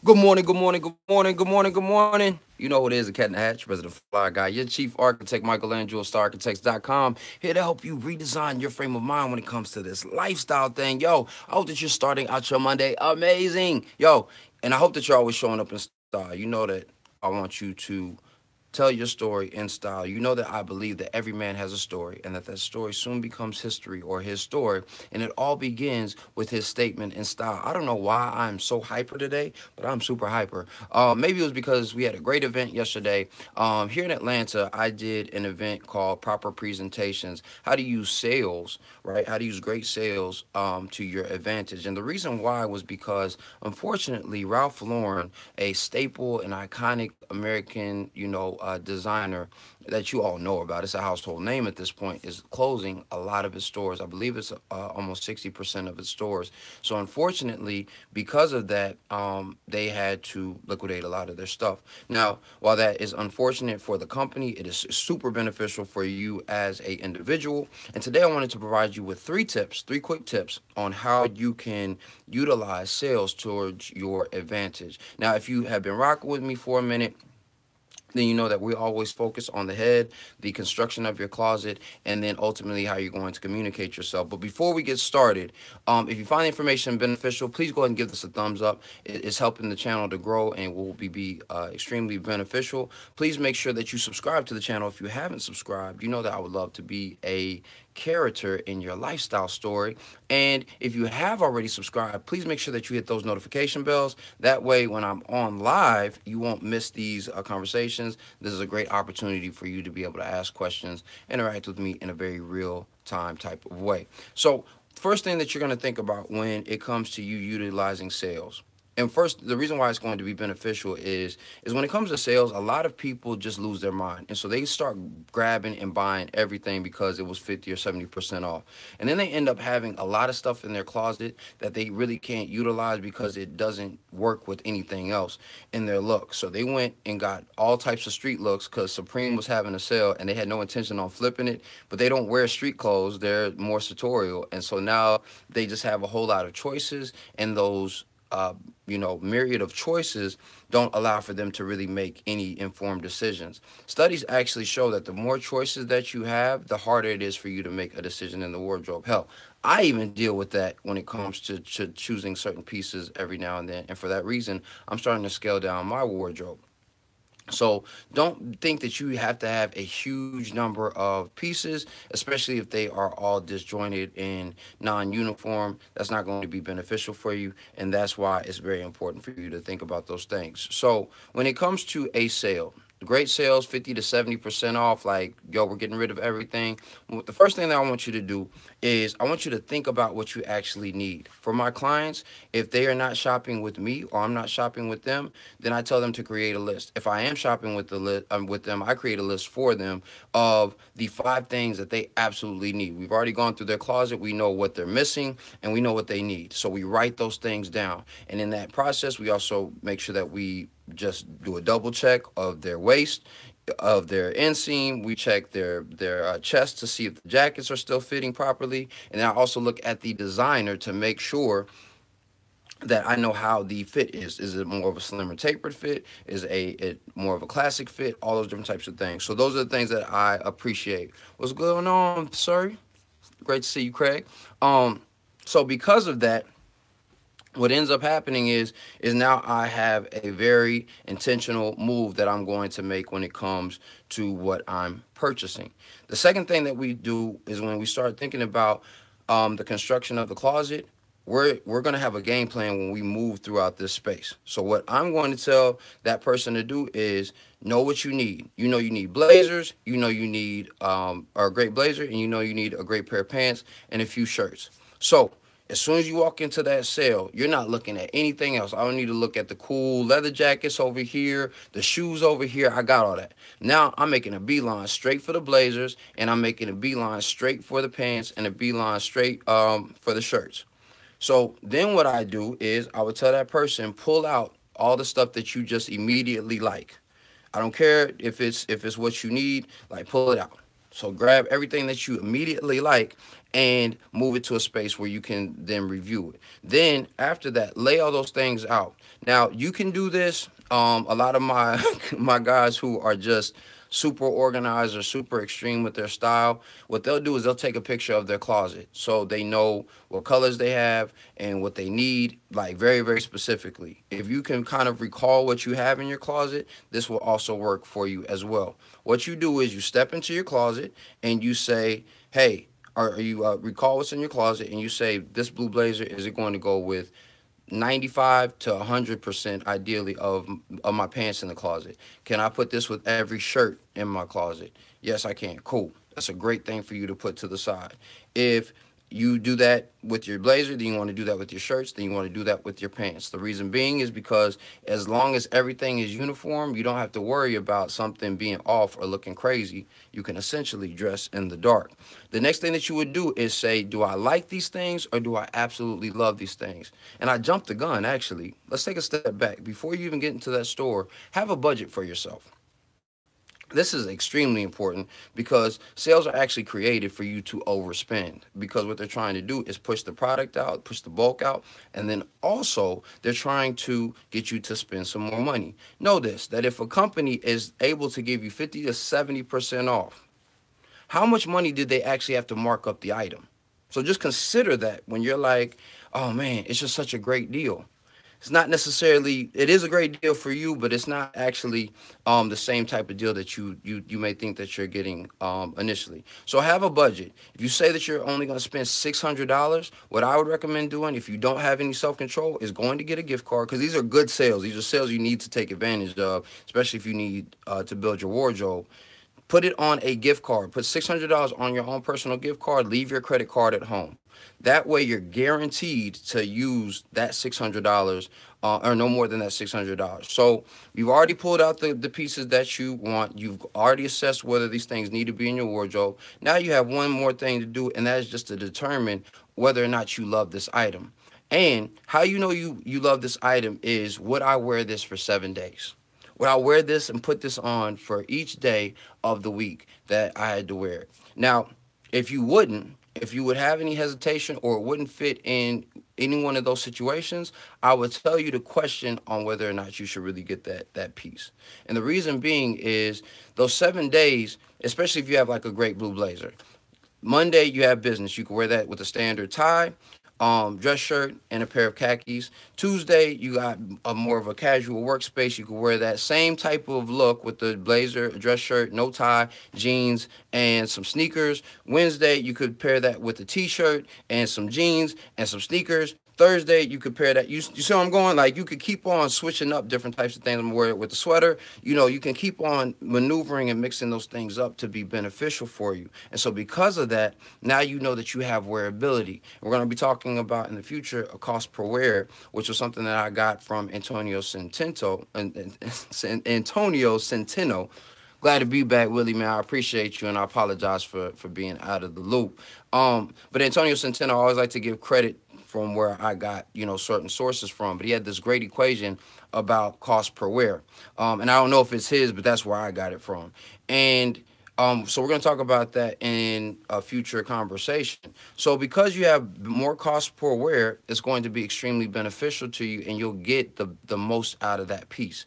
Good morning, good morning, good morning, good morning, good morning. You know who it is, the Cat in the Hatch, President Fly Guy, your chief architect, Michelangelo, StarArchitects.com, here to help you redesign your frame of mind when it comes to this lifestyle thing. Yo, I hope that you're starting out your Monday amazing. Yo, and I hope that you're always showing up in style. You know that I want you to tell your story in style. You know that I believe that every man has a story and that story soon becomes history or his story. And it all begins with his statement in style. I don't know why I'm so hyper today, but I'm super hyper. Maybe it was because we had a great event yesterday. Here in Atlanta, I did an event called Proper Presentations, how to use sales, right? How to use great sales to your advantage. And the reason why was because, unfortunately, Ralph Lauren, a staple and iconic American, designer that you all know about. It's a household name at this point. Is closing a lot of its stores. I believe it's almost 60% of its stores. So unfortunately, because of that, they had to liquidate a lot of their stuff. Now, while that is unfortunate for the company, it is super beneficial for you as a individual. And today I wanted to provide you with three quick tips on how you can utilize sales towards your advantage. Now, if you have been rocking with me for a minute, then you know that we always focus on the head, the construction of your closet, and then ultimately how you're going to communicate yourself. But before we get started, if you find the information beneficial, please go ahead and give this a thumbs up. It's helping the channel to grow and will be extremely beneficial. Please make sure that you subscribe to the channel if you haven't subscribed. You know that I would love to be a character in your lifestyle story. And if you have already subscribed, please make sure that you hit those notification bells. That way, when I'm on live, you won't miss these conversations. This is a great opportunity for you to be able to ask questions, interact with me in a very real time type of way. So, first thing that you're going to think about when it comes to you utilizing sales. And first, the reason why it's going to be beneficial is when it comes to sales, a lot of people just lose their mind, and so they start grabbing and buying everything because it was 50 or 70% off, and then they end up having a lot of stuff in their closet that they really can't utilize because it doesn't work with anything else in their look. So they went and got all types of street looks because Supreme was having a sale, and they had no intention on flipping it. But they don't wear street clothes; they're more sartorial, and so now they just have a whole lot of choices, and those myriad of choices don't allow for them to really make any informed decisions. Studies actually show that the more choices that you have, the harder it is for you to make a decision in the wardrobe. Hell, I even deal with that when it comes to choosing certain pieces every now and then. And for that reason, I'm starting to scale down my wardrobe. So don't think that you have to have a huge number of pieces, especially if they are all disjointed and non-uniform. That's not going to be beneficial for you, and that's why it's very important for you to think about those things. So when it comes to a sale, great sales, 50 to 70% off, like, yo, we're getting rid of everything. The first thing that I want you to do is I want you to think about what you actually need. For my clients, if they are not shopping with me or I'm not shopping with them, then I tell them to create a list. If I am shopping with them, I create a list for them of the 5 things that they absolutely need. We've already gone through their closet. We know what they're missing and we know what they need. So we write those things down. And in that process, we also make sure that we just do a double check of their waist, of their inseam. We check their chest to see if the jackets are still fitting properly, and I also look at the designer to make sure that I know how the fit is. Is it more of a slimmer tapered fit? Is it more of a classic fit? All those different types of things. So those are the things that I appreciate. What's going on, sir? Great to see you, Craig. So because of that, what ends up happening is now I have a very intentional move that I'm going to make when it comes to what I'm purchasing. The second thing that we do is when we start thinking about the construction of the closet, we're going to have a game plan when we move throughout this space. So what I'm going to tell that person to do is know what you need. You know you need blazers. You know you need a great blazer, and you know you need a great pair of pants and a few shirts. So as soon as you walk into that sale, you're not looking at anything else. I don't need to look at the cool leather jackets over here, the shoes over here. I got all that. Now I'm making a beeline straight for the blazers, and I'm making a beeline straight for the pants, and a beeline straight for the shirts. So then what I do is I would tell that person, pull out all the stuff that you just immediately like. I don't care if it's what you need, like, pull it out. So grab everything that you immediately like and move it to a space where you can then review it. Then after that, lay all those things out. Now you can do this. A lot of my my guys who are just super organized or super extreme with their style, what they'll do is they'll take a picture of their closet so they know what colors they have and what they need, like very, very specifically. If you can kind of recall what you have in your closet, this will also work for you as well. What you do is you step into your closet and you say, hey, or you recall what's in your closet and you say, this blue blazer, is it going to go with 95 to 100% ideally of my pants in the closet? Can I put this with every shirt in my closet? Yes, I can. Cool. That's a great thing for you to put to the side. If you do that with your blazer, then you want to do that with your shirts, then you want to do that with your pants. The reason being is because as long as everything is uniform, you don't have to worry about something being off or looking crazy. You can essentially dress in the dark. The next thing that you would do is say, do I like these things or do I absolutely love these things? And I jumped the gun, actually. Let's take a step back. Before you even get into that store, have a budget for yourself. This is extremely important because sales are actually created for you to overspend, because what they're trying to do is push the product out, push the bulk out, and then also they're trying to get you to spend some more money. Know this, that if a company is able to give you 50 to 70% off, how much money did they actually have to mark up the item? So just consider that when you're like, oh man, it's just such a great deal. It's not necessarily, it is a great deal for you, but it's not actually the same type of deal that you may think that you're getting initially. So have a budget. If you say that you're only going to spend $600, what I would recommend doing, if you don't have any self-control, is going to get a gift card, because these are good sales. These are sales you need to take advantage of, especially if you need to build your wardrobe. Put it on a gift card. Put $600 on your own personal gift card. Leave your credit card at home. That way, you're guaranteed to use that $600 or no more than that $600. So you've already pulled out the pieces that you want. You've already assessed whether these things need to be in your wardrobe. Now you have one more thing to do, and that is just to determine whether or not you love this item. And how you know you love this item is, would I wear this for 7 days? Would I wear this and put this on for each day of the week that I had to wear it? Now, if you wouldn't, if you would have any hesitation or it wouldn't fit in any one of those situations, I would tell you to question on whether or not you should really get that piece. And the reason being is those 7 days, especially if you have like a great blue blazer. Monday you have business. You can wear that with a standard tie, dress shirt, and a pair of khakis. Tuesday you got a more of a casual workspace. You can wear that same type of look with the blazer, dress shirt, no tie, jeans, and some sneakers. Wednesday you could pair that with a t-shirt and some jeans and some sneakers. Thursday, you could pair that. You see where I'm going? Like, you could keep on switching up different types of things. I'm wearing it with the sweater. You know, you can keep on maneuvering and mixing those things up to be beneficial for you. And so because of that, now you know that you have wearability. We're going to be talking about in the future a cost per wear, which was something that I got from Antonio Centeno. Antonio Centeno. Glad to be back, Willie, man. I appreciate you, and I apologize for being out of the loop. But Antonio Centeno, I always like to give credit from where I got, certain sources from. But he had this great equation about cost per wear. And I don't know if it's his, but that's where I got it from. And so we're going to talk about that in a future conversation. So because you have more cost per wear, it's going to be extremely beneficial to you, and you'll get the most out of that piece.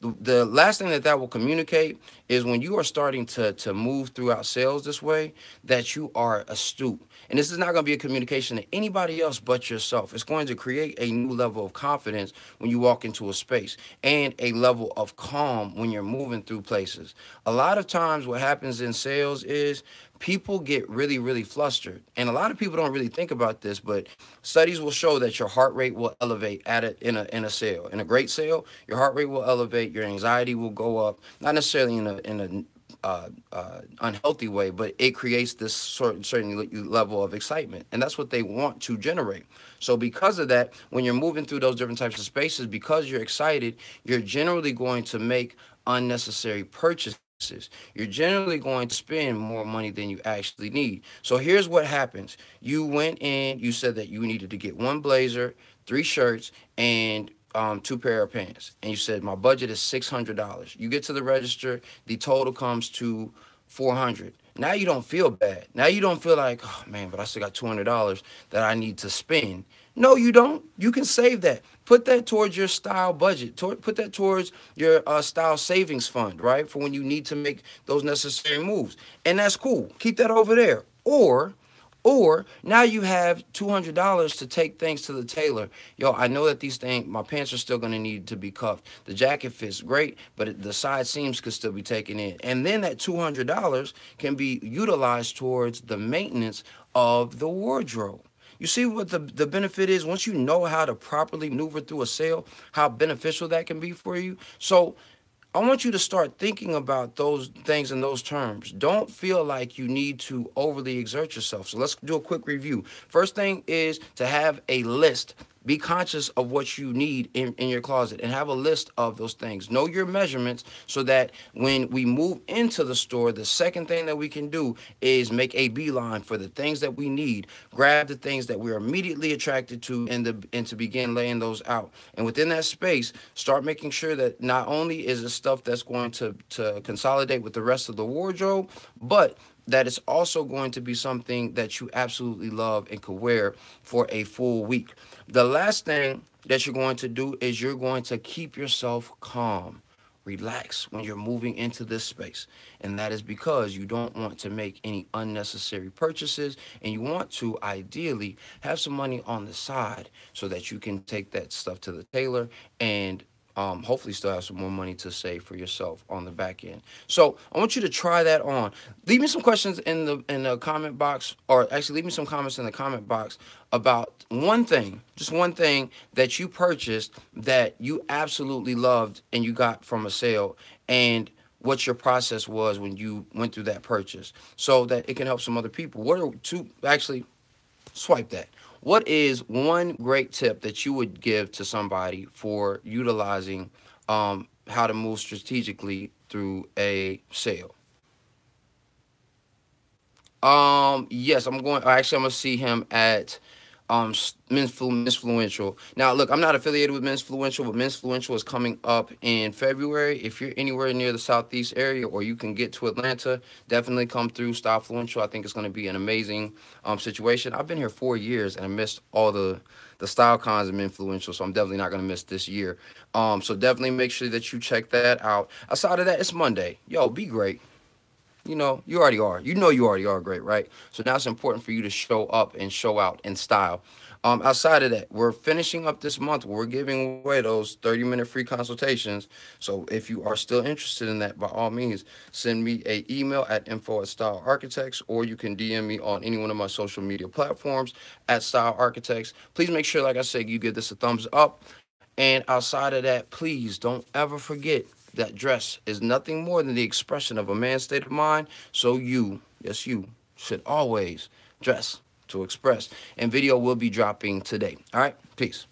The last thing that will communicate is when you are starting to move throughout sales this way, that you are astute. And this is not going to be a communication to anybody else but yourself. It's going to create a new level of confidence when you walk into a space, and a level of calm when you're moving through places. A lot of times what happens in sales is people get really, really flustered. And a lot of people don't really think about this, but studies will show that your heart rate will elevate in a sale. In a great sale, your heart rate will elevate, your anxiety will go up, not necessarily in a unhealthy way, but it creates this certain level of excitement, and that's what they want to generate. So because of that, when you're moving through those different types of spaces, because you're excited, you're generally going to make unnecessary purchases. You're generally going to spend more money than you actually need. So here's what happens. You went in, you said that you needed to get one blazer, three shirts, and two pair of pants. And you said, my budget is $600. You get to the register, the total comes to 400. Now you don't feel bad. Now you don't feel like, oh man, but I still got $200 that I need to spend. No, you don't. You can save that. Put that towards your style budget. Put that towards your style savings fund, right? For when you need to make those necessary moves. And that's cool. Keep that over there. Or now you have $200 to take things to the tailor. Yo, I know that these things, my pants are still gonna need to be cuffed. The jacket fits great, but the side seams could still be taken in. And then that $200 can be utilized towards the maintenance of the wardrobe. You see what the benefit is once you know how to properly maneuver through a sale, how beneficial that can be for you. So I want you to start thinking about those things in those terms. Don't feel like you need to overly exert yourself. So let's do a quick review. First thing is to have a list. Be conscious of what you need in your closet and have a list of those things. Know your measurements so that when we move into the store, the second thing that we can do is make a beeline for the things that we need. Grab the things that we're immediately attracted to and to begin laying those out. And within that space, start making sure that not only is it stuff that's going to consolidate with the rest of the wardrobe, but that it's also going to be something that you absolutely love and could wear for a full week. The last thing that you're going to do is you're going to keep yourself calm, relax when you're moving into this space. And that is because you don't want to make any unnecessary purchases and you want to ideally have some money on the side so that you can take that stuff to the tailor and hopefully still have some more money to save for yourself on the back end. So I want you to try that on. Leave me some questions in the comment box, or actually leave me some comments in the comment box about one thing, just one thing that you purchased that you absolutely loved and you got from a sale, and what your process was when you went through that purchase, so that it can help some other people. What are two, actually, swipe that. What is one great tip that you would give to somebody for utilizing how to move strategically through a sale? Yes, I'm going. Actually, I'm gonna see him at Men's Fluential. Now, look, I'm not affiliated with Men's Fluential, but Men's Fluential is coming up in February. If you're anywhere near the Southeast area or you can get to Atlanta, definitely come through Style Fluential. I think it's going to be an amazing situation. I've been here 4 years and I missed all the style cons of Influential, so I'm definitely not going to miss this year. So definitely make sure that you check that out. Outside of that, it's Monday. Yo, be great. You know, you already are. You know you already are great, right? So now it's important for you to show up and show out in style. Outside of that, we're finishing up this month. We're giving away those 30-minute free consultations. So if you are still interested in that, by all means, send me a email at info@stylearchitects, or you can DM me on any one of my social media platforms at Style Architects. Please make sure, like I said, you give this a thumbs up. And outside of that, please don't ever forget that dress is nothing more than the expression of a man's state of mind. So you, yes, you, should always dress to express. And video will be dropping today. All right, peace.